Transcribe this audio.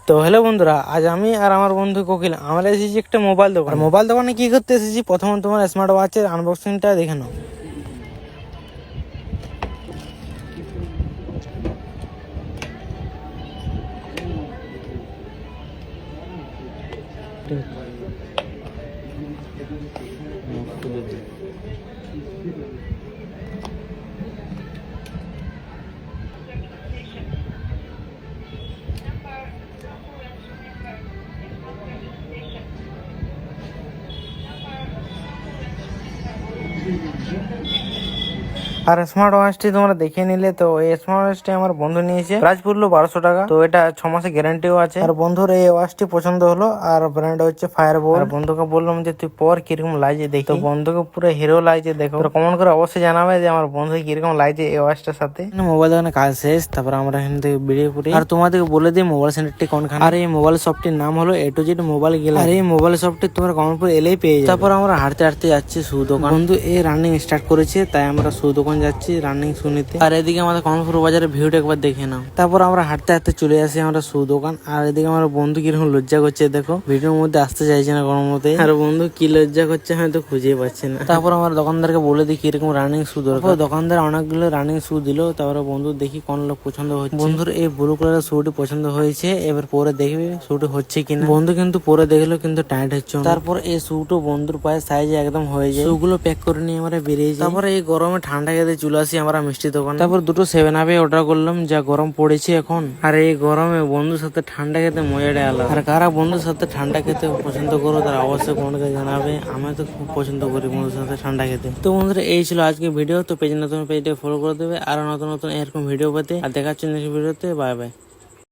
তো হ্যালো বন্ধুরা, আজ আমি আর আমার বন্ধু কোকিল আমরা এসেছি একটা মোবাইল দোকানে কি করতে এসেছি প্রথমে তোমার স্মার্ট ওয়াচের আনবক্সিংটা দেখে নাও। আর স্মার্ট ওয়াচটি তোমরা দেখে নিলে। তো এই স্মার্ট ওয়াচটি আমার বন্ধু নিয়েছে, প্রাইস পড়লো 1200 টাকা। তো এটা 6 মাসের গ্যারান্টিও আছে। আর বন্ধুর এই ওয়াচটি পছন্দ হলো, আর ব্র্যান্ড হচ্ছে ফায়ারবোল্ট। আর বন্ধুকে বললাম যে তুই পর কিরকম লাগছে দেখি। তো বন্ধুকে পুরো হিরো লাগছে, দেখো। কমেন্ট করে অবশ্যই জানাবে যে আমার বন্ধু কিরকম লাগছে এই ওয়াচটার সাথে। মোবাইল দোকানে কাজ শেষ, তারপর আমরা এখান থেকে বেরিয়ে পড়ি। আর তোমাদেরকে বলে দিই মোবাইল সেন্টারটি কোনখানে। আর এই মোবাইল শপটির নাম হলো A to Z mobile gallery. আর এই মোবাইল শপটি তোমরা কমলপুর এলেই পেয়ে যাবে। তারপর আমরা হাঁটতে হাঁটতে যাচ্ছি শু দোকান। বন্ধু এই রানিং স্টার্ট করেছে, তাই আমরা শু দোকান যাচ্ছি রানিং শু নিতে। আর এদিকে আমাদের কমলপুর বাজারের ভিউটা একবার দেখে নাও। তারপর আমরা হাঁটতে হাঁটতে চলে আসি আমরা শু দোকান। আর এদিকে আমার বন্ধু কিরকম লজ্জা করছে দেখো, ভিডিওর মধ্যে আসতে চাইছে না কোনো মতে। আর বন্ধু কি লজ্জা করছে হয়তো খুঁজে পাচ্ছে না। তারপর আমরা দোকানদারকে বলে দিই কিরকম রানিং শু দরকার। দোকানদার অনেকগুলো রানিং শু দিল। তারপরে বন্ধু দেখি কোন লোক পছন্দ হচ্ছে। বন্ধুর এই ব্লু কালারের শুটি পছন্দ হয়েছে, এবার পরে দেখবে শুটি হচ্ছে কিনা। বন্ধু কিন্তু পরে দেখলো কিন্তু টাইট হচ্ছে। তারপর এই শুটো বন্ধুর পায়ে সাইজে একদম হয়ে যায়। শুগুলো প্যাক করে নিয়ে আমরা বেরিয়ে যাই। তারপরে এই গরমে ঠান্ডা খেতে চলে আসি আমরা মিষ্টি দোকান। তারপর দুটো 7 আপ অর্ডার করলাম, যা গরম পড়েছে এখন। আর এই গরমে বন্ধুর সাথে ঠান্ডা খেতে মজাটা আলাদা। আর কারা বন্ধুর সাথে ঠান্ডা খেতে পছন্দ করো তারা অবশ্যই কমেন্টে জানাবে। আমি তো খুব পছন্দ করি বন্ধুর সাথে ঠান্ডা খেতে। তো বন্ধুরা এই ছিল আজকে ভিডিও। তো পেজ নতুন পেজটা ফলো করে দেবে আর নতুন নতুন এরকম ভিডিও পেতে। আর দেখাচ্ছি নেক্সট ভিডিওতে। Bye bye.